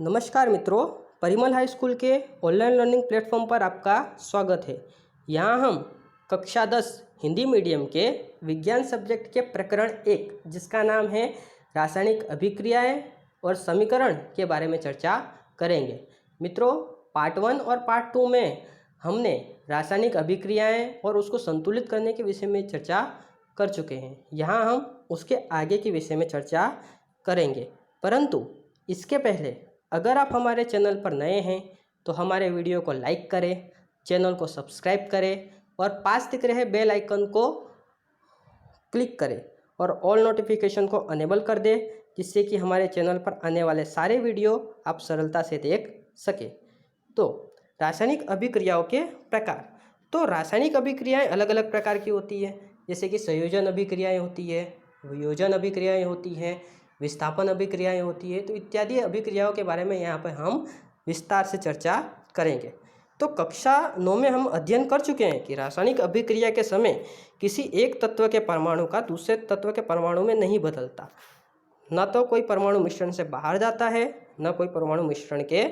नमस्कार मित्रों, Parimal high school के ऑनलाइन लर्निंग प्लेटफॉर्म पर आपका स्वागत है। यहाँ हम कक्षा 10 हिंदी मीडियम के विज्ञान सब्जेक्ट के प्रकरण 1 जिसका नाम है रासायनिक अभिक्रियाएं और समीकरण के बारे में चर्चा करेंगे। मित्रों, पार्ट 1 और पार्ट 2 में हमने रासायनिक अभिक्रियाएं और उसको संतुलित करने के विषय में चर्चा कर चुके हैं। यहाँ हम उसके आगे के विषय में चर्चा करेंगे, परंतु इसके पहले अगर आप हमारे चैनल पर नए हैं तो हमारे वीडियो को लाइक करें, चैनल को सब्सक्राइब करें और पास दिख रहे बेल आइकन को क्लिक करें और ऑल नोटिफिकेशन को अनेबल कर दें, जिससे कि हमारे चैनल पर आने वाले सारे वीडियो आप सरलता से देख सकें। तो रासायनिक अभिक्रियाओं के प्रकार। तो रासायनिक अभिक्रियाएं अलग अलग प्रकार की होती है, जैसे कि संयोजन अभिक्रियाएं होती है, वियोजन अभिक्रियाएं होती हैं, विस्थापन अभिक्रियाएं होती है। तो इत्यादि अभिक्रियाओं के बारे में यहाँ पर हम विस्तार से चर्चा करेंगे। तो कक्षा 9 में हम अध्ययन कर चुके हैं कि रासायनिक अभिक्रिया के समय किसी एक तत्व के परमाणु का दूसरे तत्व के परमाणु में नहीं बदलता। न तो कोई परमाणु मिश्रण से बाहर जाता है, न कोई परमाणु मिश्रण के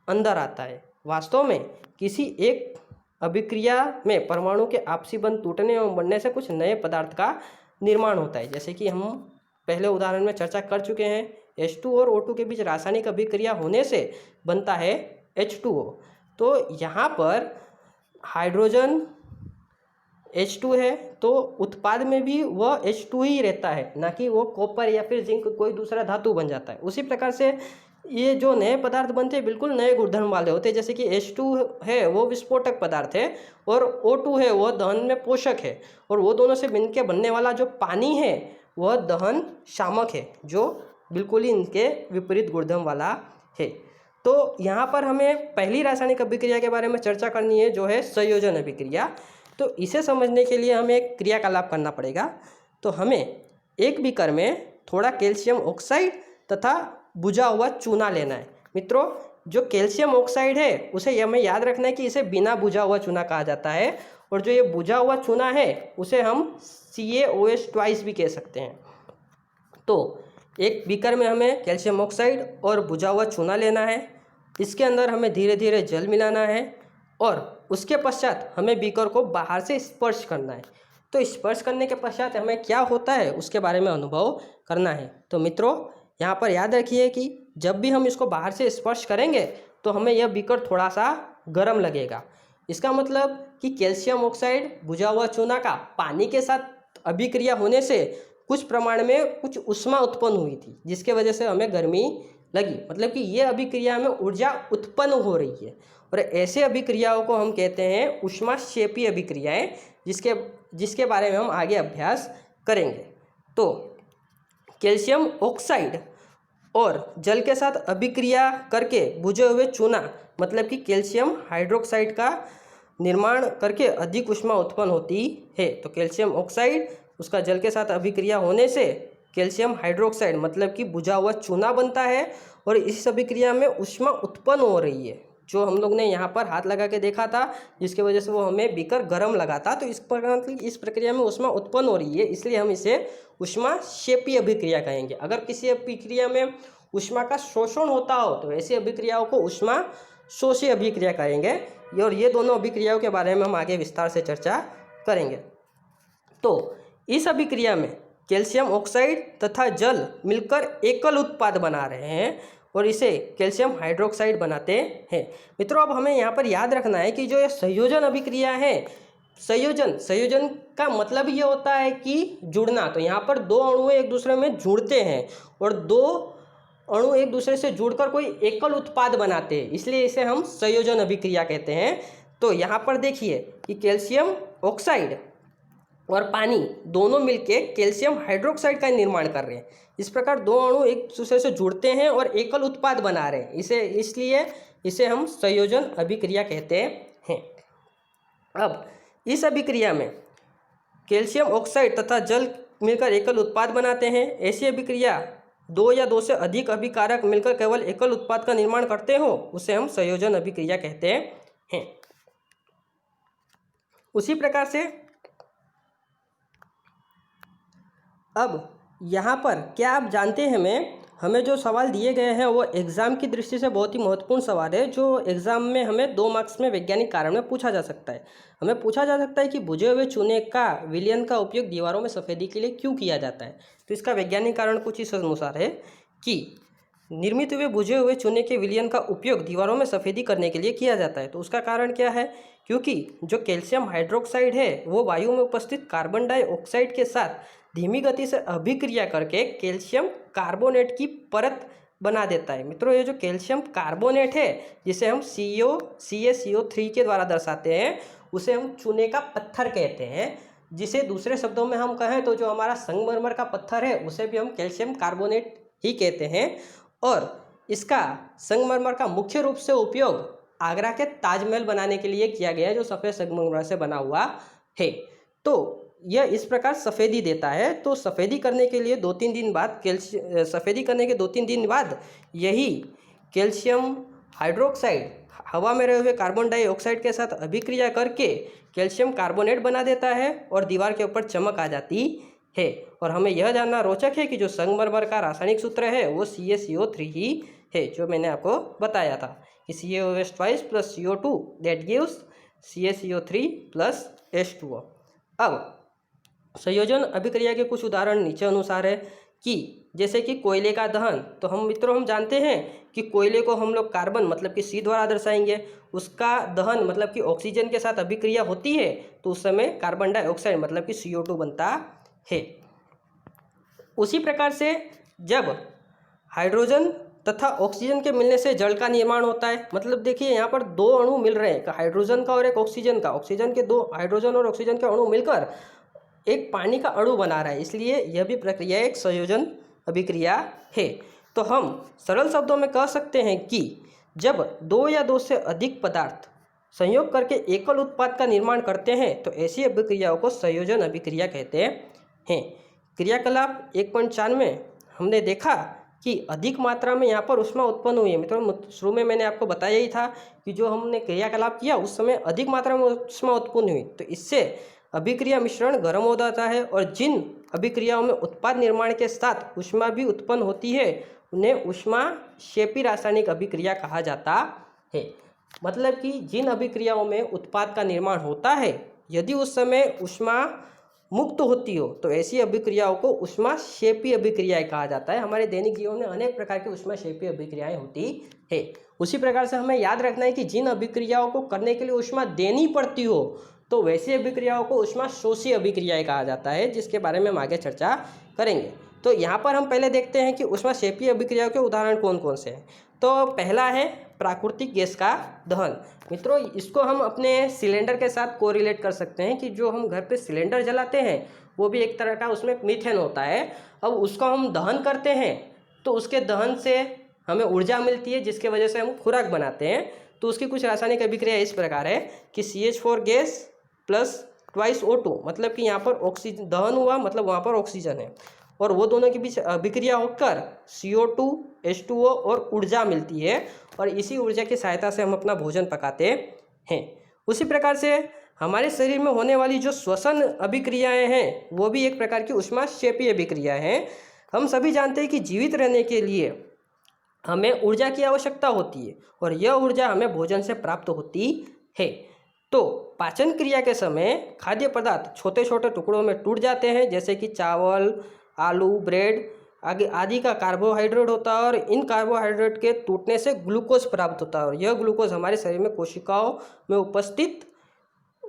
अंदर आता है। वास्तव में किसी एक अभिक्रिया में परमाणु के आपसी बंध टूटने एवं बनने से कुछ नए पदार्थ का निर्माण होता है। जैसे कि हम पहले उदाहरण में चर्चा कर चुके हैं, H2 और O2 के बीच रासायनिक अभिक्रिया होने से बनता है H2O। तो यहाँ पर हाइड्रोजन H2 है, तो उत्पाद में भी वह H2 ही रहता है, ना कि वो कॉपर या फिर जिंक कोई दूसरा धातु बन जाता है। उसी प्रकार से ये जो नए पदार्थ बनते हैं बिल्कुल नए गुणधर्म वाले होते हैं। जैसे कि H2 है वो विस्फोटक पदार्थ है और O2 है वो दहन में पोषक है, और वो दोनों से मिलकर बनने वाला जो पानी है वह दहन शामक है, जो बिल्कुल ही इनके विपरीत गुणधर्म वाला है। तो यहाँ पर हमें पहली रासायनिक अभिक्रिया के बारे में चर्चा करनी है, जो है संयोजन अभिक्रिया। तो इसे समझने के लिए हमें एक क्रियाकलाप करना पड़ेगा। तो हमें एक बीकर में थोड़ा कैल्शियम ऑक्साइड तथा बुझा हुआ चूना लेना है। मित्रों, जो कैल्शियम ऑक्साइड है उसे हमें याद रखना है कि इसे बिना बुझा हुआ चूना कहा जाता है, और जो ये बुझा हुआ चूना है उसे हम CaOH ट्वाइस भी कह सकते हैं। तो एक बीकर में हमें कैल्शियम ऑक्साइड और बुझा हुआ चूना लेना है। इसके अंदर हमें धीरे धीरे जल मिलाना है और उसके पश्चात हमें बीकर को बाहर से स्पर्श करना है। तो स्पर्श करने के पश्चात हमें क्या होता है उसके बारे में अनुभव करना है। तो मित्रों, यहाँ पर याद रखिए कि जब भी हम इसको बाहर से स्पर्श करेंगे तो हमें यह बीकर थोड़ा सा गर्म लगेगा। इसका मतलब कि कैल्शियम ऑक्साइड बुझा हुआ चूना का पानी के साथ अभिक्रिया होने से कुछ प्रमाण में कुछ ऊष्मा उत्पन्न हुई थी, जिसके वजह से हमें गर्मी लगी। मतलब कि ये अभिक्रिया में ऊर्जा उत्पन्न हो रही है, और ऐसे अभिक्रियाओं को हम कहते हैं ऊष्माक्षेपी अभिक्रियाएं, जिसके बारे में हम आगे अभ्यास करेंगे। तो कैल्शियम ऑक्साइड और जल के साथ अभिक्रिया करके बुझे हुए चूना, मतलब कि कैल्शियम हाइड्रोक्साइड का निर्माण करके अधिक ऊष्मा उत्पन्न होती है। तो कैल्शियम ऑक्साइड उसका जल के साथ अभिक्रिया होने से कैल्शियम हाइड्रोक्साइड मतलब कि बुझा हुआ चूना बनता है, और इस अभिक्रिया में ऊष्मा उत्पन्न हो रही है, जो हम लोग ने यहाँ पर हाथ लगा के देखा था, जिसकी वजह से वो हमें बीकर गर्म लगा था। तो इस प्रक्रिया में ऊष्मा उत्पन्न हो रही है, इसलिए हम इसे ऊष्माक्षेपी अभिक्रिया कहेंगे। अगर किसी अभिक्रिया में ऊष्मा का शोषण होता हो तो ऐसी अभिक्रियाओं को ऊष्मा शोषी अभिक्रिया कहेंगे, और ये दोनों अभिक्रियाओं के बारे में हम आगे विस्तार से चर्चा करेंगे। तो इस अभिक्रिया में कैल्शियम ऑक्साइड तथा जल मिलकर एकल उत्पाद बना रहे हैं, और इसे कैल्शियम हाइड्रोक्साइड बनाते हैं। मित्रों, अब हमें यहाँ पर याद रखना है कि जो ये संयोजन अभिक्रिया है, संयोजन का मतलब ये होता है कि जुड़ना। तो यहाँ पर दो अणु एक दूसरे में जुड़ते हैं, और दो अणु एक दूसरे से जुड़कर कोई एकल उत्पाद बनाते हैं, इसलिए इसे हम संयोजन अभिक्रिया कहते हैं। तो यहाँ पर देखिए कि कैल्शियम ऑक्साइड और पानी दोनों मिलके कैल्शियम हाइड्रोक्साइड का निर्माण कर रहे हैं। इस प्रकार दो अणु एक दूसरे से जुड़ते हैं और एकल उत्पाद बना रहे हैं, इसलिए इसे हम संयोजन अभिक्रिया कहते हैं। अब इस अभिक्रिया में कैल्शियम ऑक्साइड तथा जल मिलकर एकल उत्पाद बनाते हैं। ऐसी अभिक्रिया दो या दो से अधिक अभिकारक मिलकर केवल एकल उत्पाद का निर्माण करते हो, उसे हम संयोजन अभिक्रिया कहते हैं। उसी प्रकार से अब यहाँ पर क्या आप जानते हैं, हमें जो सवाल दिए गए हैं वो एग्ज़ाम की दृष्टि से बहुत ही महत्वपूर्ण सवाल है, जो एग्ज़ाम में हमें 2 मार्क्स में वैज्ञानिक कारण में पूछा जा सकता है। हमें पूछा जा सकता है कि बुझे हुए चूने का विलयन का उपयोग दीवारों में सफ़ेदी के लिए क्यों किया जाता है। तो इसका वैज्ञानिक कारण कुछ इस अनुसार है कि निर्मित हुए बुझे हुए चूने के विलयन का उपयोग दीवारों में सफ़ेदी करने के लिए किया जाता है। तो उसका कारण क्या है? क्योंकि जो कैल्शियम हाइड्रोक्साइड है वो वायु में उपस्थित कार्बन डाइऑक्साइड के साथ धीमी गति से अभिक्रिया करके कैल्शियम कार्बोनेट की परत बना देता है। मित्रों, ये जो कैल्शियम कार्बोनेट है जिसे हम CaCO3 के द्वारा दर्शाते हैं, उसे हम चूने का पत्थर कहते हैं। जिसे दूसरे शब्दों में हम कहें तो जो हमारा संगमरमर का पत्थर है उसे भी हम कैल्शियम कार्बोनेट ही कहते हैं। और इसका संगमरमर का मुख्य रूप से उपयोग आगरा के ताजमहल बनाने के लिए किया गया है, जो सफ़ेद संगमरमर से बना हुआ है। तो यह इस प्रकार सफ़ेदी देता है। तो सफ़ेदी करने के लिए 2-3 दिन बाद सफ़ेदी करने के 2-3 दिन बाद यही कैल्शियम हाइड्रोक्साइड हवा में रहे हुए कार्बन डाइऑक्साइड के साथ अभिक्रिया करके कैल्शियम कार्बोनेट बना देता है और दीवार के ऊपर चमक आ जाती है। और हमें यह जानना रोचक है कि जो संगमरमर का रासायनिक सूत्र है वो CaCO3 ही है, जो मैंने आपको बताया था कि CaOH twice plus CO2 that gives CaCO3 plus H2O। अब संयोजन अभिक्रिया के कुछ उदाहरण नीचे अनुसार है कि जैसे कि कोयले का दहन। तो हम जानते हैं कि कोयले को हम लोग कार्बन मतलब कि C द्वारा दर्शाएंगे। उसका दहन मतलब कि ऑक्सीजन के साथ अभिक्रिया होती है तो उस समय कार्बन डाइऑक्साइड मतलब कि CO2 बनता है। उसी प्रकार से जब हाइड्रोजन तथा ऑक्सीजन के मिलने से जल का निर्माण होता है, मतलब देखिए यहाँ पर 2 अणु मिल रहे हैं, हाइड्रोजन का और एक ऑक्सीजन का। ऑक्सीजन के 2 हाइड्रोजन और ऑक्सीजन के अणु मिलकर एक पानी का अणु बना रहा है, इसलिए यह भी प्रक्रिया एक संयोजन अभिक्रिया है। तो हम सरल शब्दों में कह सकते हैं कि जब 2 या 2 से अधिक पदार्थ संयोग करके एकल उत्पाद का निर्माण करते हैं तो ऐसी अभिक्रियाओं को संयोजन अभिक्रिया कहते हैं। क्रियाकलाप 1.4 में हमने देखा कि अधिक मात्रा में यहाँ पर ऊष्मा उत्पन्न हुई है। मतलब शुरू में मैंने आपको बताया ही था कि जो हमने क्रियाकलाप किया उस समय अधिक मात्रा में ऊष्मा उत्पन्न हुई, तो इससे अभिक्रिया मिश्रण गर्म हो जाता है और जिन अभिक्रियाओं में उत्पाद निर्माण के साथ ऊष्मा भी उत्पन्न होती है उन्हें ऊष्माक्षेपी रासायनिक अभिक्रिया कहा जाता है। मतलब कि जिन अभिक्रियाओं में उत्पाद का निर्माण होता है यदि उस समय ऊष्मा मुक्त होती हो तो ऐसी अभिक्रियाओं को ऊष्माक्षेपी अभिक्रियाएं कहा जाता है। हमारे दैनिक जीवन में अनेक प्रकार की ऊष्माक्षेपी अभिक्रियाएं होती है। उसी प्रकार से हमें याद रखना है कि जिन अभिक्रियाओं को करने के लिए ऊष्मा देनी पड़ती हो तो वैसी अभिक्रियाओं को ऊष्माशोषी अभिक्रियाएं कहा जाता है, जिसके बारे में हम आगे चर्चा करेंगे। तो यहाँ पर हम पहले देखते हैं कि ऊष्माक्षेपी अभिक्रियाओं के उदाहरण कौन कौन से हैं। तो पहला है प्राकृतिक गैस का दहन। मित्रों, इसको हम अपने सिलेंडर के साथ कोरिलेट कर सकते हैं कि जो हम घर पे सिलेंडर जलाते हैं वो भी एक तरह का उसमें मीथेन होता है। अब उसको हम दहन करते हैं तो उसके दहन से हमें ऊर्जा मिलती है जिसके वजह से हम खुराक बनाते हैं। तो उसकी कुछ रासायनिक अभिक्रिया इस प्रकार है कि CH4 gas plus twice O2, मतलब कि यहाँ पर ऑक्सीजन दहन हुआ मतलब वहाँ पर ऑक्सीजन है और वो दोनों के बीच अभिक्रिया होकर CO2 H2O और ऊर्जा मिलती है और इसी ऊर्जा की सहायता से हम अपना भोजन पकाते हैं। उसी प्रकार से हमारे शरीर में होने वाली जो श्वसन अभिक्रियाएं हैं वो भी एक प्रकार की ऊष्माक्षेपी अभिक्रिया हैं। हम सभी जानते हैं कि जीवित रहने के लिए हमें ऊर्जा की आवश्यकता होती है और यह ऊर्जा हमें भोजन से प्राप्त होती है। तो पाचन क्रिया के समय खाद्य पदार्थ छोटे छोटे टुकड़ों में टूट जाते हैं, जैसे कि चावल, आलू, ब्रेड आदि का कार्बोहाइड्रेट होता है और इन कार्बोहाइड्रेट के टूटने से ग्लूकोज प्राप्त होता है और यह ग्लूकोज हमारे शरीर में कोशिकाओं में उपस्थित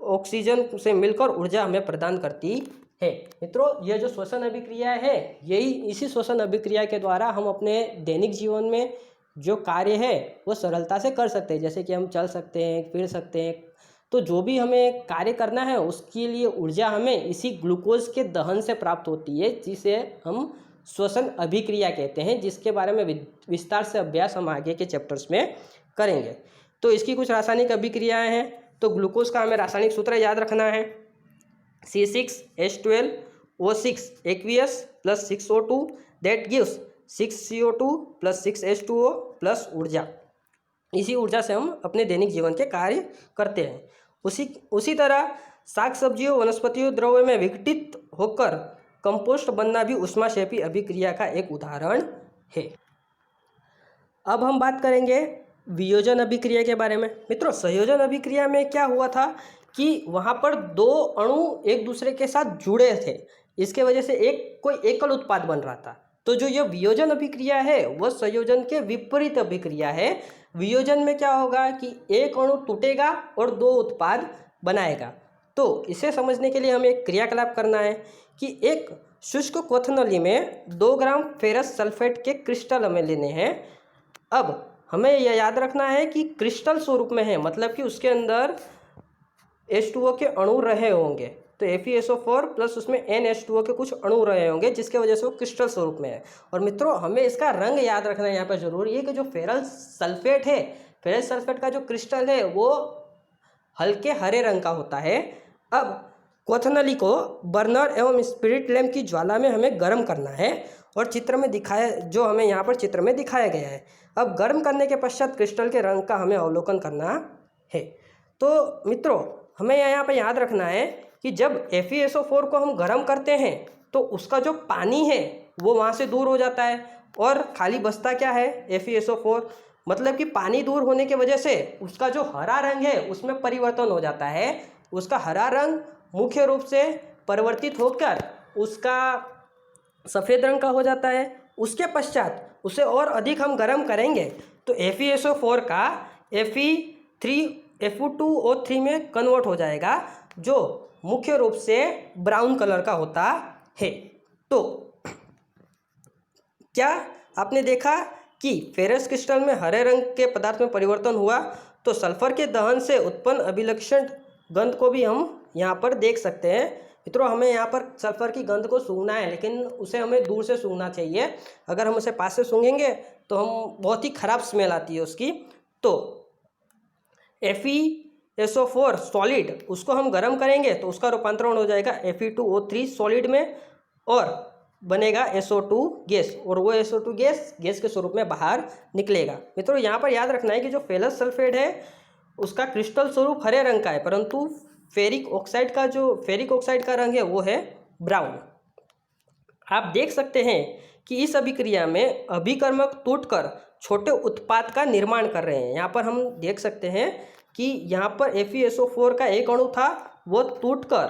ऑक्सीजन से मिलकर ऊर्जा हमें प्रदान करती है। मित्रों, यह जो श्वसन अभिक्रिया है यही इसी श्वसन अभिक्रिया के द्वारा हम अपने दैनिक जीवन में जो कार्य है वो सरलता से कर सकते हैं, जैसे कि हम चल सकते हैं, फिर सकते हैं। तो जो भी हमें कार्य करना है उसके लिए ऊर्जा हमें इसी ग्लूकोज के दहन से प्राप्त होती है, जिसे हम श्वसन अभिक्रिया कहते हैं, जिसके बारे में विस्तार से अभ्यास हम आगे के चैप्टर्स में करेंगे। तो इसकी कुछ रासायनिक अभिक्रियाएं हैं। तो ग्लूकोज का हमें रासायनिक सूत्र याद रखना है, C6H12O6 aqueous plus 6O2 that gives 6CO2 plus 6H2O plus ऊर्जा। इसी ऊर्जा से हम अपने दैनिक जीवन के कार्य करते हैं। उसी तरह साग सब्जियों वनस्पतियों द्रव्य में विघटित होकर कंपोस्ट बनना भी ऊष्माक्षेपी अभिक्रिया का एक उदाहरण है। अब हम बात करेंगे वियोजन अभिक्रिया के बारे में। मित्रों, संयोजन अभिक्रिया में क्या हुआ था कि वहाँ पर दो अणु एक दूसरे के साथ जुड़े थे, इसके वजह से कोई एकल उत्पाद बन रहा था। तो जो यह वियोजन अभिक्रिया है वह संयोजन के विपरीत अभिक्रिया है। वियोजन में क्या होगा कि एक अणु टूटेगा और दो उत्पाद बनाएगा। तो इसे समझने के लिए हमें एक क्रियाकलाप करना है कि एक शुष्क क्वथनली में 2 ग्राम फेरस सल्फेट के क्रिस्टल हमें लेने हैं। अब हमें यह याद रखना है कि क्रिस्टल स्वरूप में है, मतलब कि उसके अंदर H2O के अणु रहे होंगे, तो FeSO4 प्लस उसमें NH2O के कुछ अणु रहे होंगे, जिसके वजह से वो क्रिस्टल स्वरूप में है। और मित्रों, हमें इसका रंग याद रखना है यहाँ पर जरूरी है कि जो फेरस सल्फेट है, फेरस सल्फेट का जो क्रिस्टल है वो हल्के हरे रंग का होता है। अब क्वथनली को बर्नर एवं स्पिरिट लैम्प की ज्वाला में हमें गर्म करना है और चित्र में दिखाया, जो हमें यहाँ पर चित्र में दिखाया गया है। अब गर्म करने के पश्चात क्रिस्टल के रंग का हमें अवलोकन करना है। तो मित्रों, हमें यहाँ पर याद रखना है कि जब FeSO4 को हम गर्म करते हैं तो उसका जो पानी है वो वहाँ से दूर हो जाता है और खाली बचता क्या है, FeSO4। मतलब कि पानी दूर होने की वजह से उसका जो हरा रंग है उसमें परिवर्तन हो जाता है। उसका हरा रंग मुख्य रूप से परिवर्तित होकर उसका सफ़ेद रंग का हो जाता है। उसके पश्चात उसे और अधिक हम गर्म करेंगे तो FeSO4 का Fe2O3 में कन्वर्ट हो जाएगा, जो मुख्य रूप से ब्राउन कलर का होता है। तो क्या आपने देखा कि फेरस क्रिस्टल में हरे रंग के पदार्थ में परिवर्तन हुआ, तो सल्फर के दहन से उत्पन्न अभिलक्षण गंध को भी हम यहाँ पर देख सकते हैं। मित्रों, हमें यहाँ पर सल्फर की गंध को सूंघना है, लेकिन उसे हमें दूर से सूंघना चाहिए। अगर हम उसे पास से सूंघेंगे तो हम बहुत ही खराब स्मेल आती है उसकी। तो FeSO4 सॉलिड, उसको हम गर्म करेंगे तो उसका रूपांतरण हो जाएगा Fe2O3 सॉलिड में और बनेगा SO2 गैस, और वो SO2 गैस के स्वरूप में बाहर निकलेगा। मित्रों, यहाँ पर याद रखना है कि जो फेरस सल्फेट है उसका क्रिस्टल स्वरूप हरे रंग का है, परंतु फेरिक ऑक्साइड का रंग है वो है ब्राउन। आप देख सकते हैं कि इस अभिक्रिया में अभिकर्मक टूटकर छोटे उत्पाद का निर्माण कर रहे हैं। यहाँ पर हम देख सकते हैं कि यहाँ पर FeSO4 का एक अणु था, वो टूटकर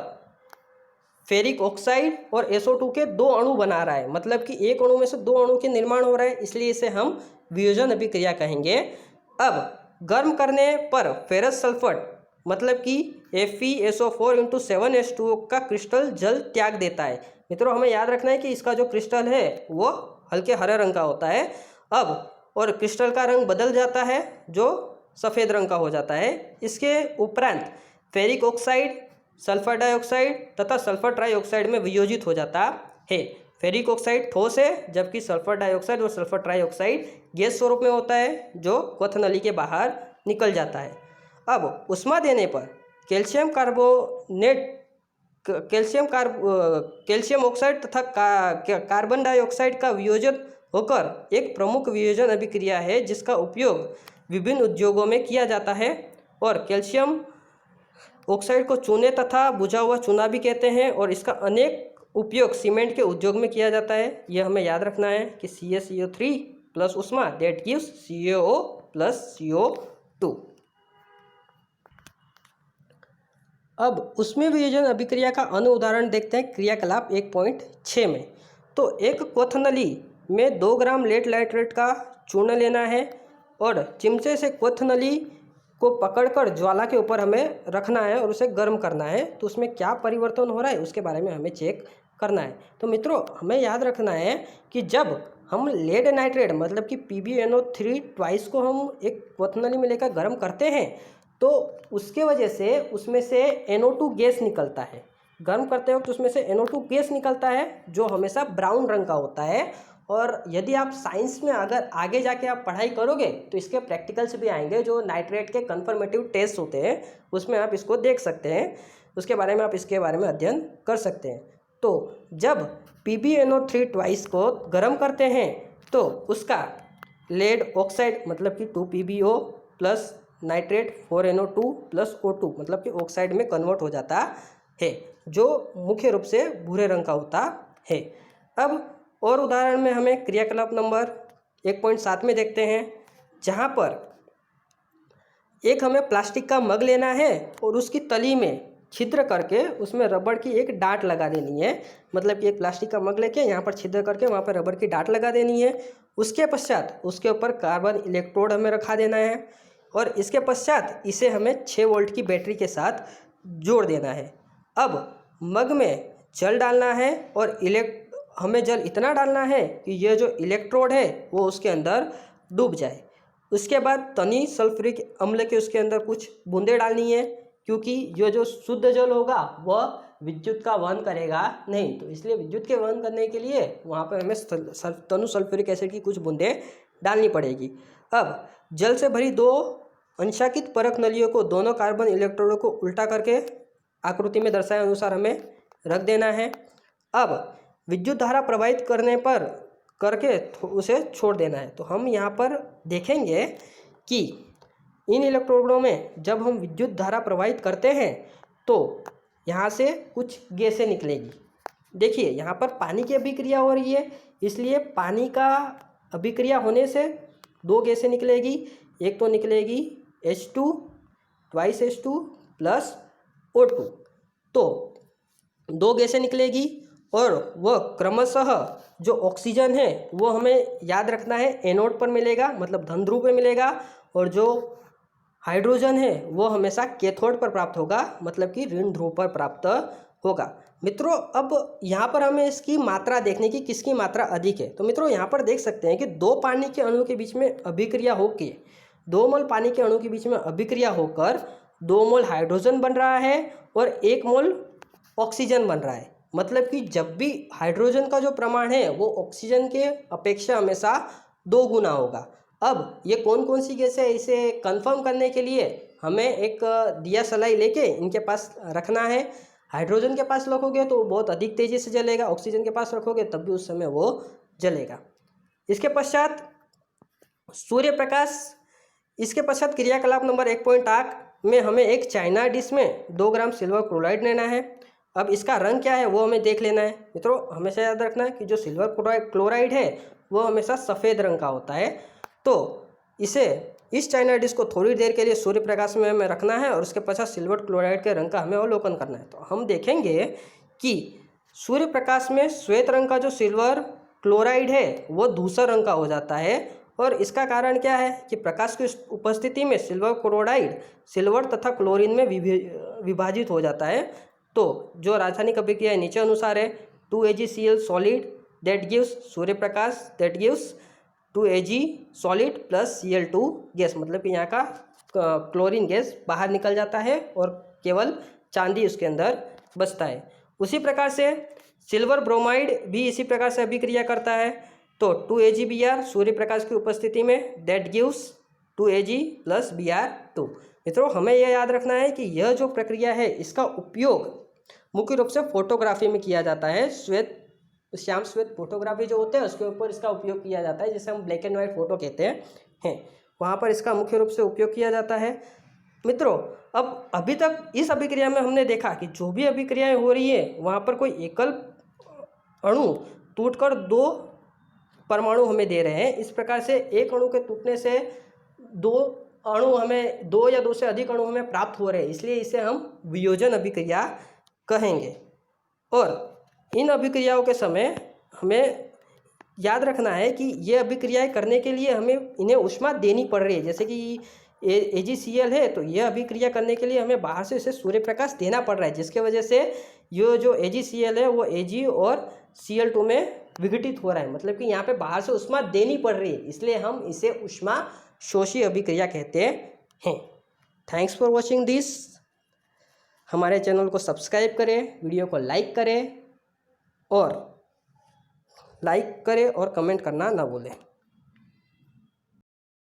फेरिक ऑक्साइड और SO2 के 2 अणु बना रहा है। मतलब कि एक अणु में से 2 अणु के निर्माण हो रहा है, इसलिए इसे हम वियोजन अभिक्रिया कहेंगे। अब गर्म करने पर फेरस सल्फेट मतलब कि FeSO4 × 7H2O का क्रिस्टल जल त्याग देता है। मित्रों, हमें याद रखना है कि इसका जो क्रिस्टल है वो हल्के हरे रंग का होता है। अब और क्रिस्टल का रंग बदल जाता है, जो सफ़ेद रंग का हो जाता है। इसके उपरांत फेरिक ऑक्साइड, सल्फर डाइऑक्साइड तथा सल्फर ट्राइऑक्साइड में वियोजित हो जाता है। फेरिक ऑक्साइड ठोस है, जबकि सल्फर डाइऑक्साइड और सल्फर ट्राइऑक्साइड गैस स्वरूप में होता है, जो क्वथनली के बाहर निकल जाता है। अब उष्मा देने पर कैल्शियम ऑक्साइड तथा कार्बन डाइऑक्साइड का वियोजन होकर एक प्रमुख वियोजन अभिक्रिया है, जिसका उपयोग विभिन्न उद्योगों में किया जाता है। और कैल्शियम ऑक्साइड को चूने तथा बुझा हुआ चूना भी कहते हैं, और इसका अनेक उपयोग सीमेंट के उद्योग में किया जाता है। यह हमें याद रखना है कि CaCO3 प्लस उष्मा that gives CaO plus CO2। अब उसमें वियोजन अभिक्रिया का अन्य उदाहरण देखते हैं क्रियाकलाप 1.6 में। तो एक क्वथनली में 2 ग्राम लेड नाइट्रेट का चूर्ण लेना है और चिमटे से क्वथनली को पकड़कर ज्वाला के ऊपर हमें रखना है और उसे गर्म करना है। तो उसमें क्या परिवर्तन हो रहा है उसके बारे में हमें चेक करना है। तो मित्रों, हमें याद रखना है कि जब हम लेड नाइट्रेट मतलब कि PbNO3 ट्वाइस को हम एक क्वथनली में लेकर गर्म करते हैं तो उसके वजह से उसमें से NO2 गैस निकलता है। गर्म करते वक्त उसमें से NO2 गैस निकलता है, जो हमेशा ब्राउन रंग का होता है। और यदि आप साइंस में अगर आगे जाके आप पढ़ाई करोगे तो इसके प्रैक्टिकल्स भी आएंगे, जो नाइट्रेट के कन्फर्मेटिव टेस्ट होते हैं उसमें आप इसको देख सकते हैं, उसके बारे में आप इसके बारे में अध्ययन कर सकते हैं। तो जब PbNO3 ट्वाइस को गर्म करते हैं तो उसका लेड ऑक्साइड मतलब कि 2PbO plus nitrate 4NO2 plus O2 मतलब कि ऑक्साइड में कन्वर्ट हो जाता है, जो मुख्य रूप से भूरे रंग का होता है। अब और उदाहरण में हमें क्रियाकलाप नंबर 1.7 में देखते हैं, जहाँ पर एक हमें प्लास्टिक का मग लेना है और उसकी तली में छिद्र करके उसमें रबड़ की एक डाट लगा देनी है। मतलब कि एक प्लास्टिक का मग लेके यहाँ पर छिद्र करके वहाँ पर रबड़ की डाट लगा देनी है। उसके पश्चात उसके ऊपर कार्बन इलेक्ट्रोड हमें रखा देना है और इसके पश्चात इसे हमें 6 वोल्ट की बैटरी के साथ जोड़ देना है। अब मग में जल डालना है और हमें जल इतना डालना है कि यह जो इलेक्ट्रोड है वो उसके अंदर डूब जाए। उसके बाद तनी सल्फ्यूरिक अम्ल के उसके अंदर कुछ बूंदे डालनी है, क्योंकि ये जो शुद्ध जल होगा वह विद्युत का वहन करेगा नहीं, तो इसलिए विद्युत के वहन करने के लिए वहाँ पर हमें तनु सल्फ्यूरिक एसिड की कुछ बूंदें डालनी पड़ेगी। अब जल से भरी 2 अंशांकित परख नलियों को दोनों कार्बन इलेक्ट्रोडों को उल्टा करके आकृति में दर्शाए अनुसार हमें रख देना है। अब विद्युत धारा प्रवाहित करके उसे छोड़ देना है। तो हम यहाँ पर देखेंगे कि इन इलेक्ट्रोडों में जब हम विद्युत धारा प्रवाहित करते हैं तो यहाँ से कुछ गैसें निकलेगी। देखिए यहाँ पर पानी की अभिक्रिया हो रही है, इसलिए पानी का अभिक्रिया होने से 2 गैसें निकलेगी। एक तो निकलेगी H2 twice H2 plus O2, तो 2 गैसें निकलेगी और वह क्रमशः जो ऑक्सीजन है वो हमें याद रखना है एनोड पर मिलेगा, मतलब धन ध्रुव पे मिलेगा, और जो हाइड्रोजन है वो हमेशा कैथोड पर प्राप्त होगा, मतलब कि ऋण ध्रुव पर प्राप्त होगा। मित्रों अब यहाँ पर हमें इसकी मात्रा देखने की, किसकी मात्रा अधिक है। तो मित्रों यहाँ पर देख सकते हैं कि 2 पानी के अणु के बीच में अभिक्रिया होकर 2 मोल पानी के अणु के बीच में अभिक्रिया होकर 2 मोल हाइड्रोजन बन रहा है और 1 मोल ऑक्सीजन बन रहा है। मतलब कि जब भी हाइड्रोजन का जो प्रमाण है वो ऑक्सीजन के अपेक्षा हमेशा 2 गुना होगा। अब ये कौन कौन सी गैस है, इसे कंफर्म करने के लिए हमें एक दिया सलाई लेके इनके पास रखना है। हाइड्रोजन के पास रखोगे तो बहुत अधिक तेज़ी से जलेगा, ऑक्सीजन के पास रखोगे तब भी उस समय वो जलेगा। इसके पश्चात सूर्य प्रकाश, इसके पश्चात क्रियाकलाप नंबर 1.8 में हमें एक चाइना डिश में 2 ग्राम सिल्वर क्लोराइड लेना है। अब इसका रंग क्या है वो हमें देख लेना है। मित्रों हमेशा याद रखना है कि जो सिल्वर क्लोराइड है वो हमेशा सफ़ेद रंग का होता है। तो इस चाइना डिश को थोड़ी देर के लिए सूर्य प्रकाश में हमें रखना है और उसके पश्चात सिल्वर क्लोराइड के रंग का हमें अवलोकन करना है। तो हम देखेंगे कि सूर्य प्रकाश में श्वेत रंग का जो सिल्वर क्लोराइड है वो धूसर रंग का हो जाता है, और इसका कारण क्या है कि प्रकाश की उपस्थिति में सिल्वर क्लोराइड सिल्वर तथा क्लोरीन में विभाजित हो जाता है। तो जो रासायनिक अभिक्रिया नीचे अनुसार है, 2AgCl solid that gives Surya Prakash that gives 2Ag solid plus Cl2 gas, मतलब कि यहाँ का क्लोरीन गैस बाहर निकल जाता है और केवल चांदी उसके अंदर बचता है। उसी प्रकार से सिल्वर ब्रोमाइड भी इसी प्रकार से अभिक्रिया करता है। तो 2AgBr सूर्य प्रकाश की उपस्थिति में that gives 2Ag plus Br2। मित्रों हमें यह याद रखना है कि यह जो प्रक्रिया है इसका उपयोग मुख्य रूप से फोटोग्राफी में किया जाता है। श्याम श्वेत फोटोग्राफी जो होते हैं उसके ऊपर इसका उपयोग किया जाता है, जिसे हम ब्लैक एंड वाइट फोटो कहते हैं, वहाँ पर इसका मुख्य रूप से उपयोग किया जाता है। मित्रों अब अभी तक इस अभिक्रिया में हमने देखा कि जो भी अभिक्रियाएं हो रही है वहाँ पर कोई एकल अणु टूटकर 2 परमाणु हमें दे रहे हैं। इस प्रकार से एक अणु के टूटने से 2 अणु हमें 2 या 2 से अधिक अणु हमें प्राप्त हो रहे हैं, इसलिए इसे हम वियोजन अभिक्रिया कहेंगे। और इन अभिक्रियाओं के समय हमें याद रखना है कि ये अभिक्रियाएं करने के लिए हमें इन्हें ऊष्मा देनी पड़ रही है। जैसे कि AgCl है तो यह अभिक्रिया करने के लिए हमें बाहर से इसे सूर्य प्रकाश देना पड़ रहा है, जिसके वजह से ये जो AgCl है वो Ag और Cl2 में विघटित हो रहा है। मतलब कि यहाँ पे बाहर से ऊष्मा देनी पड़ रही है, इसलिए हम इसे ऊष्मा शोषी अभिक्रिया कहते हैं। Thanks for watching this. हमारे चैनल को सब्सक्राइब करें, वीडियो को लाइक करें और कमेंट करना ना भूलें।